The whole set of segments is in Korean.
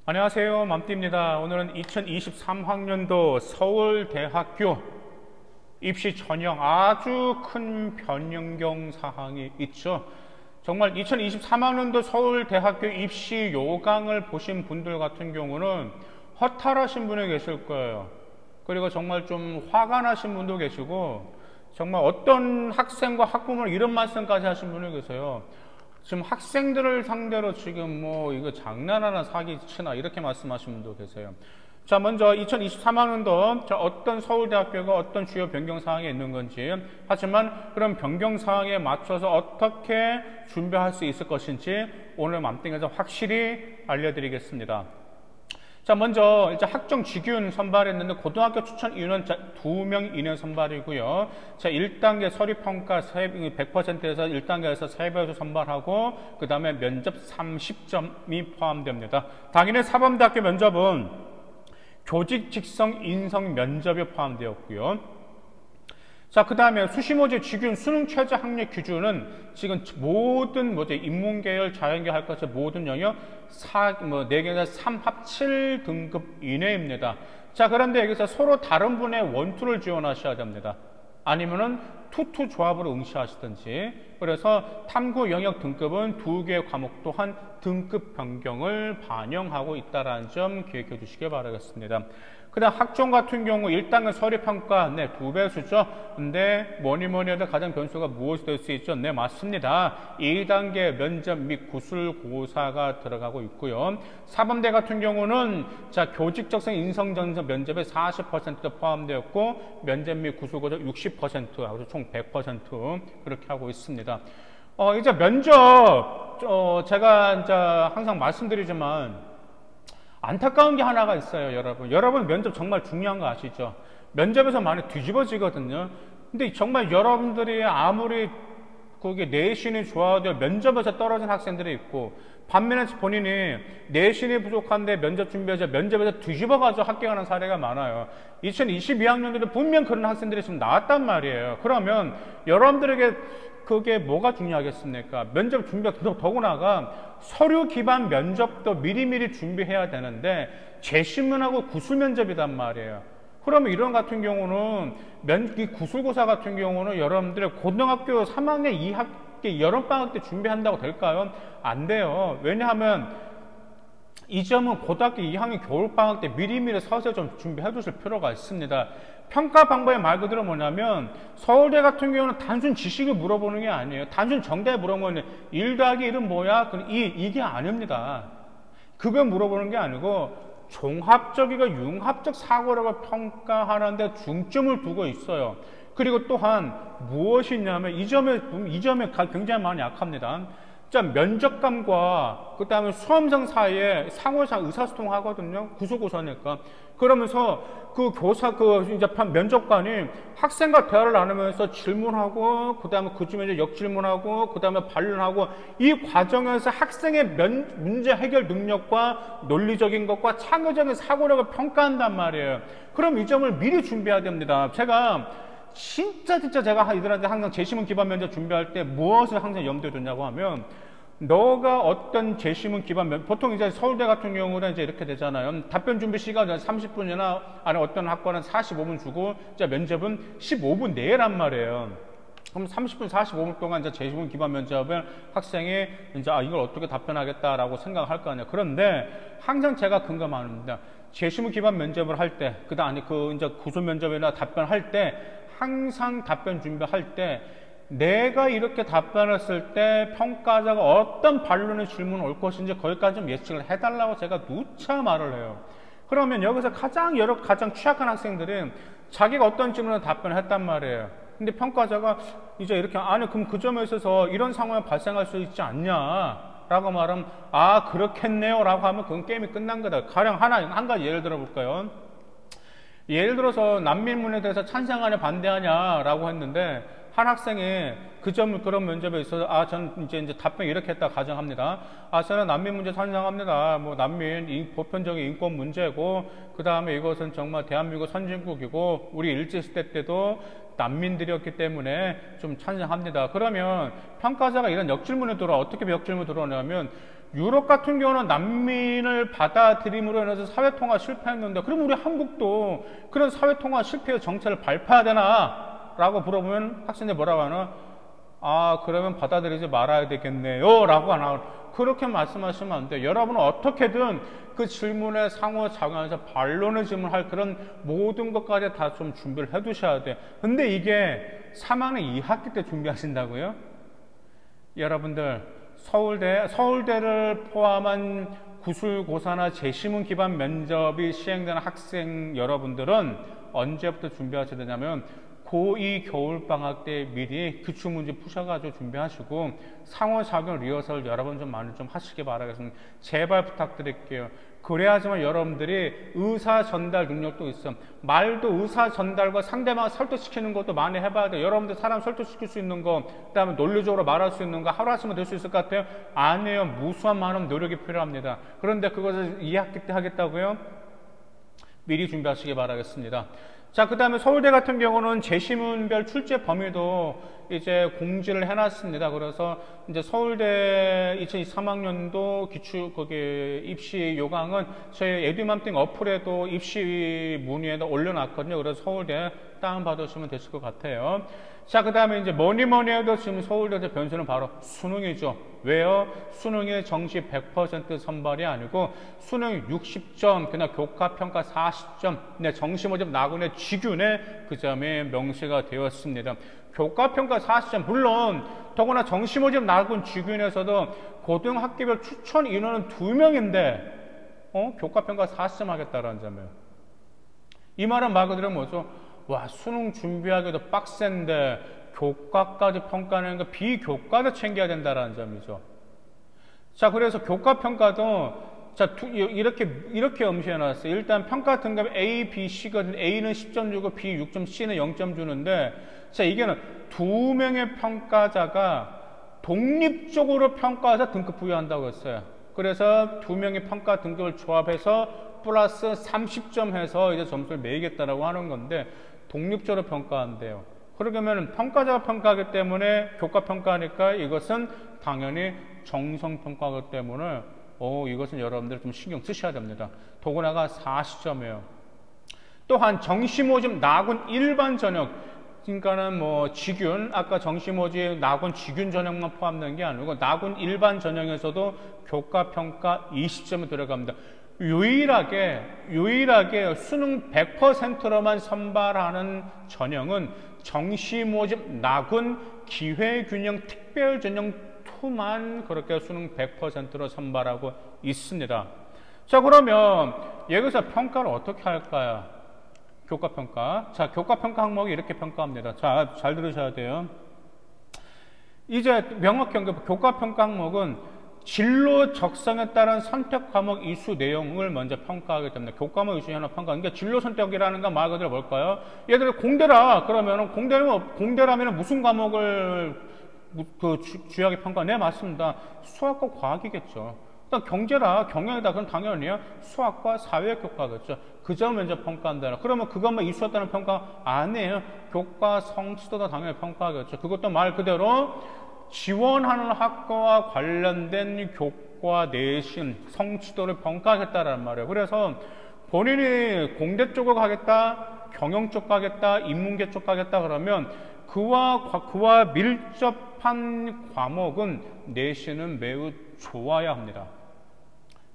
안녕하세요. 맘띠입니다. 오늘은 2023학년도 서울대학교 입시 전형 아주 큰 변경 사항이 있죠. 정말 2023학년도 서울대학교 입시 요강을 보신 분들 같은 경우는 허탈하신 분이 계실 거예요. 그리고 정말 좀 화가 나신 분도 계시고, 정말 어떤 학생과 학부모는 이런 말씀까지 하신 분이 계세요. 지금 학생들을 상대로 지금 이거 장난하나 사기치나 이렇게 말씀하신 분도 계세요. 자, 먼저 2023학년도 어떤 서울대학교가 어떤 주요 변경사항이 있는 건지, 하지만 그런 변경사항에 맞춰서 어떻게 준비할 수 있을 것인지 오늘 맘띵에서 확실히 알려드리겠습니다. 자, 먼저 이제 학종 직윤 선발했는데 고등학교 추천 인원 2명 이내 선발이고요. 자, 1단계 서류평가 100%에서 1단계에서 3배에서 선발하고, 그 다음에 면접 30점이 포함됩니다. 당연히 사범대학교 면접은 교직 직성 인성 면접에 포함되었고요. 자, 그 다음에 수시모집 직윤 수능 최저 학력 기준은 지금 모든 인문계열, 자연계 할 것의 모든 영역 4개에서 3 합 7등급 이내입니다. 자, 그런데 여기서 서로 다른 분의 원투를 지원하셔야 됩니다. 아니면은 투투 조합으로 응시하시든지. 그래서 탐구 영역 등급은 2개의 과목 또한 등급 변경을 반영하고 있다는 점 기억해 주시기 바라겠습니다. 그 다음 학종 같은 경우 1단계 서류평가 2배수죠. 근데 뭐니 해도 가장 변수가 무엇이 될 수 있죠? 네, 맞습니다. 2단계 면접 및 구술고사가 들어가고 있고요. 사범대 같은 경우는 자, 교직적성 인성전형 면접에 40% 포함되었고, 면접 및 구술고사 60%하고 총 100% 그렇게 하고 있습니다. 이제 면접 제가 이제 항상 말씀드리지만 안타까운 게 하나가 있어요, 여러분. 여러분 면접 정말 중요한 거 아시죠? 면접에서 많이 뒤집어지거든요. 근데 정말 여러분들이 아무리 그게 내신이 좋아도 면접에서 떨어진 학생들이 있고, 반면에 본인이 내신이 부족한데 면접 준비해서 면접에서 뒤집어가지고 합격하는 사례가 많아요. 2022학년도에 분명 그런 학생들이 지금 나왔단 말이에요. 그러면 여러분들에게 그게 뭐가 중요하겠습니까? 면접 준비가 더구나가 서류 기반 면접도 미리미리 준비해야 되는데 재신문하고 구술 면접이단 말이에요. 그러면 이런 같은 경우는 이 구술고사 같은 경우는 여러분들의 고등학교 3학년 2학기 여름방학 때 준비한다고 될까요? 안 돼요. 왜냐하면 이 점은 고등학교 2학년 겨울방학 때 미리미리 서서히 좀 준비해 두실 필요가 있습니다. 평가 방법이 말 그대로 뭐냐면, 서울대 같은 경우는 단순 지식을 물어보는 게 아니에요. 단순 정답 물어보는 1 더하기 1은 뭐야? 이게 아닙니다. 그걸 물어보는 게 아니고 종합적이고 융합적 사고력을 평가하는 데 중점을 두고 있어요. 그리고 또한 무엇이 있냐면 이 점에 굉장히 많이 약합니다. 자, 면접관과 그 다음에 수험생 사이에 상호상 의사소통 하거든요. 구술고사니까. 그러면서 그 이제 면접관이 학생과 대화를 나누면서 질문하고, 그 다음에 그 중에 이제 역질문하고, 그 다음에 반론하고, 이 과정에서 학생의 문제 해결 능력과 논리적인 것과 창의적인 사고력을 평가한단 말이에요. 그럼 이 점을 미리 준비해야 됩니다. 진짜 제가 이들한테 항상 재시문 기반 면접 준비할 때 무엇을 항상 염두에 두냐고 하면, 너가 어떤 재시문 기반 보통 이제 서울대 같은 경우는 이제 이렇게 되잖아요. 답변 준비 시간은 30분이나 아니 어떤 학과는 45분 주고, 이제 면접은 15분 내란 말이에요. 그럼 30분, 45분 동안 이제 재시문 기반 면접을 학생이 이제 이걸 어떻게 답변하겠다라고 생각할 거 아니에요. 그런데 항상 제가 근거합니다. 재시문 기반 면접을 할 때, 이제 구술 면접이나 답변할 때, 항상 답변 준비할 때 내가 이렇게 답변했을 때 평가자가 어떤 반론의 질문을 올 것인지 거기까지 좀 예측을 해달라고 제가 누차 말을 해요. 그러면 여기서 가장 취약한 학생들은 자기가 어떤 질문을 답변을 했단 말이에요. 근데 평가자가 이제 이렇게 그럼 그 점에 있어서 이런 상황이 발생할 수 있지 않냐 라고 말하면 그렇겠네요 라고 하면 그건 게임이 끝난 거다. 가령 한 가지 예를 들어 볼까요? 예를 들어서 난민문에 대해서 찬성하냐 반대하냐 라고 했는데, 한 학생이 그런 면접에 있어서 저는 이제 답변 이렇게 했다 가정합니다. 저는 난민 문제 찬성합니다. 난민 보편적인 인권 문제고, 그 다음에 이것은 정말 대한민국 선진국이고 우리 일제시대 때도 난민들이었기 때문에 좀 찬성합니다. 그러면 평가자가 이런 역질문에 어떻게 역질문을 들어오냐면, 유럽 같은 경우는 난민을 받아들임으로 인해서 사회통합 실패했는데, 그럼 우리 한국도 그런 사회통합 실패의 정책을 발표해야 되나? 라고 물어보면 학생들이 뭐라고 하나? 아, 그러면 받아들이지 말아야 되겠네요. 라고 하나. 그렇게 말씀하시면 안 돼요. 여러분은 어떻게든 그 질문에 상호작용해서 반론을 질문할 그런 모든 것까지 다 좀 준비를 해 두셔야 돼요. 근데 이게 3학년 2학기 때 준비하신다고요? 여러분들, 서울대를 포함한 구술고사나 재시문 기반 면접이 시행되는 학생 여러분들은 언제부터 준비하셔야 되냐면 고2 겨울방학 때 미리 기출문제 푸셔가지고 준비하시고 상호작용 리허설 여러분 좀 많이 좀 하시기 바라겠습니다. 제발 부탁드릴게요. 그래야지만 여러분들이 의사 전달 능력도 있어. 말도 의사 전달과 상대방 설득시키는 것도 많이 해봐야 돼요. 여러분들 사람 설득시킬 수 있는 거, 그다음에 논리적으로 말할 수 있는 거 하루 하시면 될 수 있을 것 같아요? 아니에요. 무수한 많은 노력이 필요합니다. 그런데 그것을 2학기 때 하겠다고요? 미리 준비하시기 바라겠습니다. 자, 그 다음에 서울대 같은 경우는 재시문별 출제 범위도 이제 공지를 해놨습니다. 그래서 이제 서울대 2023학년도 입시 요강은 저희 에듀맘띵 어플에도 입시 문의에도 올려놨거든요. 그래서 서울대 다운받으시면 되실 것 같아요. 자, 그 다음에 이제 뭐니 해도 지금 서울대 변수는 바로 수능이죠. 왜요? 수능의 정시 100% 선발이 아니고 수능 60점, 그냥 교과평가 40점, 네, 정시 모집 나군의 지균에 그 점이 명시가 되었습니다. 교과평가 40점, 물론 더구나 정시 모집 나군 지균에서도 고등학교별 추천 인원은 2명인데 교과평가 40점 하겠다라는 점이에요. 이 말은 말 그대로 뭐죠? 와, 수능 준비하기도 빡센데 교과까지 평가하는 거 비교과도 챙겨야 된다는 점이죠. 자, 그래서 교과평가도 자, 이렇게 엄시해 놨어요. 일단 평가 등급이 A, B, C거든요. A는 10점 주고 B 6점, C는 0점 주는데, 자, 이게는 2명의 평가자가 독립적으로 평가해서 등급 부여한다고 했어요. 그래서 2명의 평가 등급을 조합해서 플러스 30점 해서 이제 점수를 매기겠다라고 하는 건데, 독립적으로 평가한대요. 그러면 평가자가 평가하기 때문에 교과평가하니까 이것은 당연히 정성평가하기 때문에 이것은 여러분들 좀 신경 쓰셔야 됩니다. 더구나가 40점이에요. 또한 정시모집 나군 일반 전형, 그러니까는 뭐 지균, 아까 정시모집 나군 지균 전형만 포함된 게 아니고 나군 일반 전형에서도 교과평가 20점이 들어갑니다. 유일하게 수능 100%로만 선발하는 전형은 정시모집 나군 기회균형 특별전형 2만 그렇게 수능 100%로 선발하고 있습니다. 자, 그러면 여기서 평가를 어떻게 할까요? 교과평가. 자, 교과평가 항목이 이렇게 평가합니다. 자, 잘 들으셔야 돼요. 이제 명확히 교과평가 항목은 진로 적성에 따른 선택 과목 이수 내용을 먼저 평가하기 때문에 교과목 이수 현황 평가. 그러니까 진로 선택이라는 건 말 그대로 뭘까요? 예를 들어 공대라 그러면 공대라면 무슨 과목을 주요하게 평가? 네, 맞습니다. 수학과 과학이겠죠. 일단 경제라 경영이다 그럼 당연히요 수학과 사회 교과겠죠. 그 점을 먼저 평가한다. 그러면 그것만 이수했다는 평가 아니에요. 교과 성취도도 당연히 평가하겠죠. 그것도 말 그대로 지원하는 학과와 관련된 교과 내신 성취도를 평가하겠다라는 말이에요. 그래서 본인이 공대 쪽으로 가겠다, 경영 쪽 가겠다, 인문계 쪽 가겠다 그러면 그와 밀접한 과목은 내신은 매우 좋아야 합니다.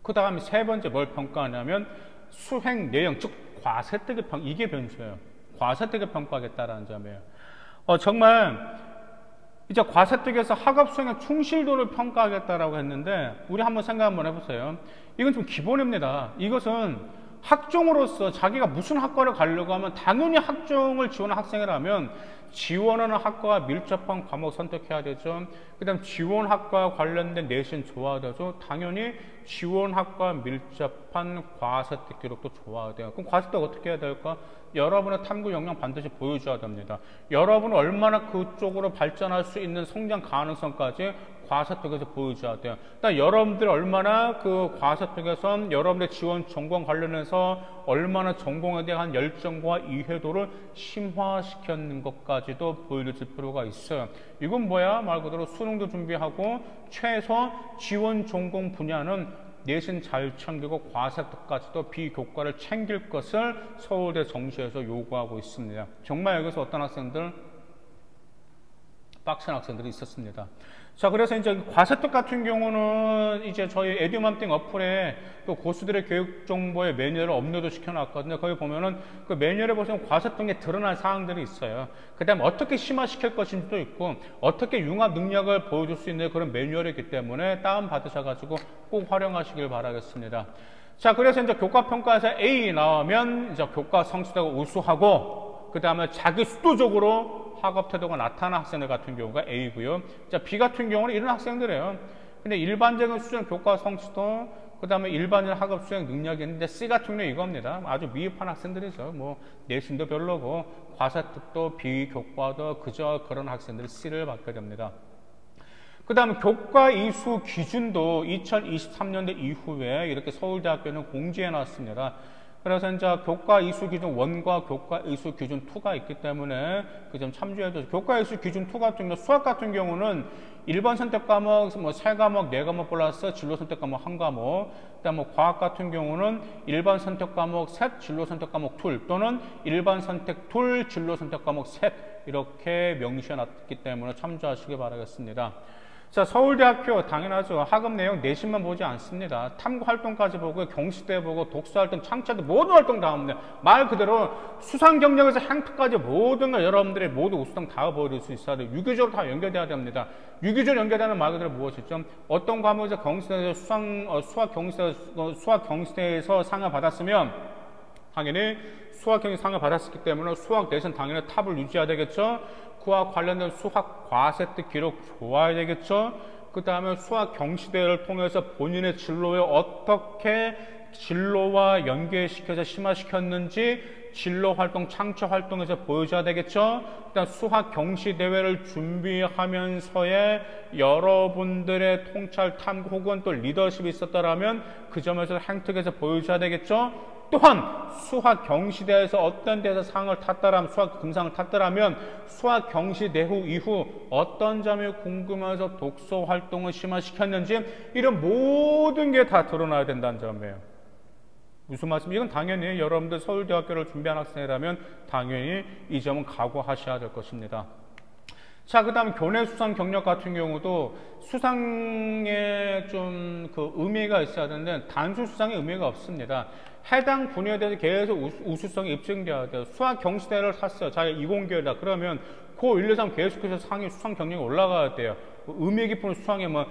그 다음에 세 번째 뭘 평가하냐면 수행 내용, 즉 과세특의 평가, 이게 변수예요. 과세특의 평가하겠다라는 점이에요. 정말 이제 과세특에서 학업 수행의 충실도를 평가하겠다라고 했는데 우리 한번 생각 한번 해보세요. 이건 좀 기본입니다. 이것은 학종으로서 자기가 무슨 학과를 가려고 하면 당연히 학종을 지원한 학생이라면 지원하는 학과와 밀접한 과목 선택해야 되죠. 그 다음 지원학과와 관련된 내신 좋아야 되죠. 당연히 지원학과와 밀접한 과세특 기록도 좋아야 돼요. 그럼 과세특 어떻게 해야 될까? 여러분의 탐구 역량 반드시 보여줘야 됩니다. 여러분은 얼마나 그쪽으로 발전할 수 있는 성장 가능성까지 과세특에서 보여줘야 돼요. 일단 여러분들이 얼마나 그 과세특에서 여러분의 지원 전공 관련해서 얼마나 전공에 대한 열정과 이해도를 심화시켰는 것까지도 보여줄 필요가 있어요. 이건 뭐야? 말 그대로 수능 수능도 준비하고 최소 지원 전공 분야는 내신 잘 챙기고 과세특까지도 비교과를 챙길 것을 서울대 정시에서 요구하고 있습니다. 정말 여기서 어떤 학생들 빡센 학생들이 있었습니다. 자, 그래서 이제 과세특 같은 경우는 이제 저희 에듀맘띵 어플에 또 고수들의 교육 정보의 매뉴얼을 업로드 시켜놨거든요. 거기 보면은 그 매뉴얼에 보시면 과세특에 드러난 사항들이 있어요. 그 다음에 어떻게 심화시킬 것인지도 있고 어떻게 융합 능력을 보여줄 수 있는 그런 매뉴얼이기 때문에 다운받으셔가지고 꼭 활용하시길 바라겠습니다. 자, 그래서 이제 교과평가에서 A 나오면 이제 교과 성취도가 우수하고 그 다음에 자기 수도적으로 학업 태도가 나타나는 학생들 같은 경우가 A고요. 자, B 같은 경우는 이런 학생들이에요. 근데 일반적인 수준 교과 성취도, 그 다음에 일반적인 학업 수행 능력이 있는데 C 같은 경우는 이겁니다. 아주 미흡한 학생들이죠. 뭐 내신도 별로고 과세특도 비교과도 그저 그런 학생들이 C를 받게 됩니다. 그 다음에 교과 이수 기준도 2023년도 이후에 이렇게 서울대학교는 공지해 놨습니다. 그래서 이제 교과 이수 기준 1과 교과 이수 기준 2가 있기 때문에 그 점 참조해 주세요. 교과 이수 기준 2 같은 경우 수학 같은 경우는 1번 선택 과목 뭐 3과목, 4과목 플러스 진로 선택 과목 1과목, 그다음 뭐 과학 같은 경우는 1번 선택 과목 셋, 진로 선택 과목 둘 또는 1번 선택 둘, 진로 선택 과목 셋 이렇게 명시해 놨기 때문에 참조하시기 바라겠습니다. 자, 서울대학교 당연하죠. 학업 내용 내신만 보지 않습니다. 탐구 활동까지 보고 경시대 보고 독서 활동, 창작도 모든 활동 다 합니다. 말 그대로 수상 경력에서 행투까지 모든 걸 여러분들이 모두 우수상 다 보여줄 수 있어야 돼요. 유기적으로 다 연결돼야 됩니다. 유기적으로 연결되는 말 그대로 무엇이죠? 어떤 과목에서 경시대에서 수학 경시대에서 상을 받았으면 당연히 수학 경시 상을 받았기 때문에 수학 내신 당연히 탑을 유지해야 되겠죠. 그와 관련된 수학 과세특 기록 좋아야 되겠죠. 그 다음에 수학 경시대회를 통해서 본인의 진로에 어떻게 진로와 연계시켜서 심화시켰는지 진로 활동, 창조 활동에서 보여줘야 되겠죠. 일단 수학 경시대회를 준비하면서의 여러분들의 통찰, 탐구 혹은 또 리더십이 있었다라면 그 점에서 행특에서 보여줘야 되겠죠. 또한 수학 경시대에서 어떤 데서 상을 탔다라면 수학 금상을 탔다라면 수학 경시대 후 이후 어떤 점이 궁금해서 독서 활동을 심화시켰는지 이런 모든 게 다 드러나야 된다는 점이에요. 무슨 말씀? 이건 당연히 여러분들 서울대학교를 준비한 학생이라면 당연히 이 점은 각오하셔야 될 것입니다. 자, 그 다음에 교내 수상 경력 같은 경우도 수상에 좀 그 의미가 있어야 되는데 단순 수상의 의미가 없습니다. 해당 분야에 대해서 계속 우수성이 입증되어야 돼요. 수학 경시대를 탔어요. 자기 20개월이다. 그러면 그 1, 2, 3 계속해서 상위 수상 경력이 올라가야 돼요. 의미 깊은 수상에 뭐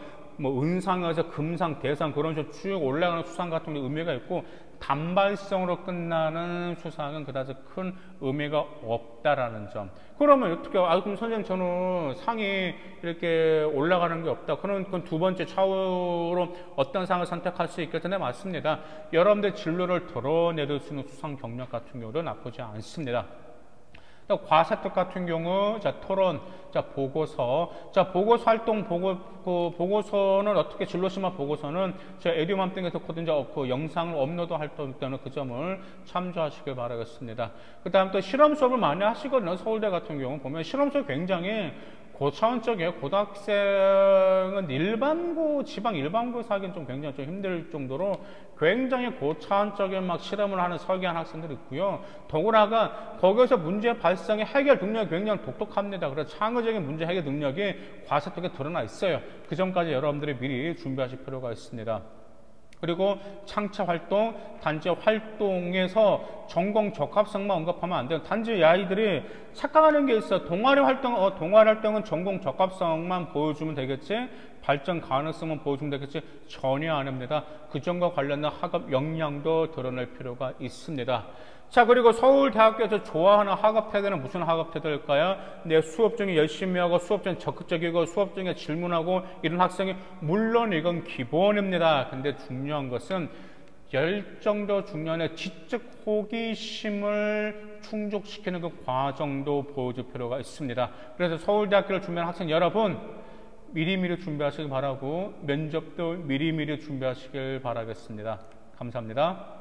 은상에서 금상, 대상 그런 식으로 쭉 올라가는 수상 같은 게 의미가 있고 단발성으로 끝나는 수상은 그다지 큰 의미가 없다라는 점. 그러면 어떻게, 그럼 선생님 저는 상이 이렇게 올라가는 게 없다. 그럼 그건 두 번째 차후로 어떤 상을 선택할 수 있겠는데 맞습니다. 여러분들 진로를 드러내릴 수 있는 수상 경력 같은 경우도 나쁘지 않습니다. 과세특 같은 경우, 자, 토론, 자, 보고서. 자, 보고서 활동, 보고서는 어떻게 진로심화 보고서는 제가 에듀맘띵에서 그 영상을 업로드 할 때는 그 점을 참조하시길 바라겠습니다. 그 다음 또 실험 수업을 많이 하시거든요. 서울대 같은 경우 보면 실험 수업 굉장히 고차원적이에요. 고등학생은 일반고, 지방 일반고에서 하기엔 좀 굉장히 좀 힘들 정도로 굉장히 고차원적인 막 실험을 하는 설계한 학생들이 있고요. 더구나가 거기서 문제 발생의 해결 능력이 굉장히 독특합니다. 그래서 창의적인 문제 해결 능력이 과세특에 드러나 있어요. 그 점까지 여러분들이 미리 준비하실 필요가 있습니다. 그리고 창차 활동, 단지 활동에서 전공 적합성만 언급하면 안 돼요. 단지 아이들이 착각하는 게 있어. 동아리 활동은 전공 적합성만 보여주면 되겠지? 발전 가능성만 보여주면 되겠지? 전혀 아닙니다. 그 점과 관련된 학업 역량도 드러낼 필요가 있습니다. 자, 그리고 서울대학교에서 좋아하는 학업 태도는 무슨 학업 태도일까요? 내 수업 중에 열심히 하고 수업 중에 적극적이고 수업 중에 질문하고 이런 학생이 물론 이건 기본입니다. 근데 중요한 것은 열정도 중요한데 지적 호기심을 충족시키는 그 과정도 보여줄 필요가 있습니다. 그래서 서울대학교를 준비하는 학생 여러분 미리미리 준비하시길 바라고 면접도 미리미리 준비하시길 바라겠습니다. 감사합니다.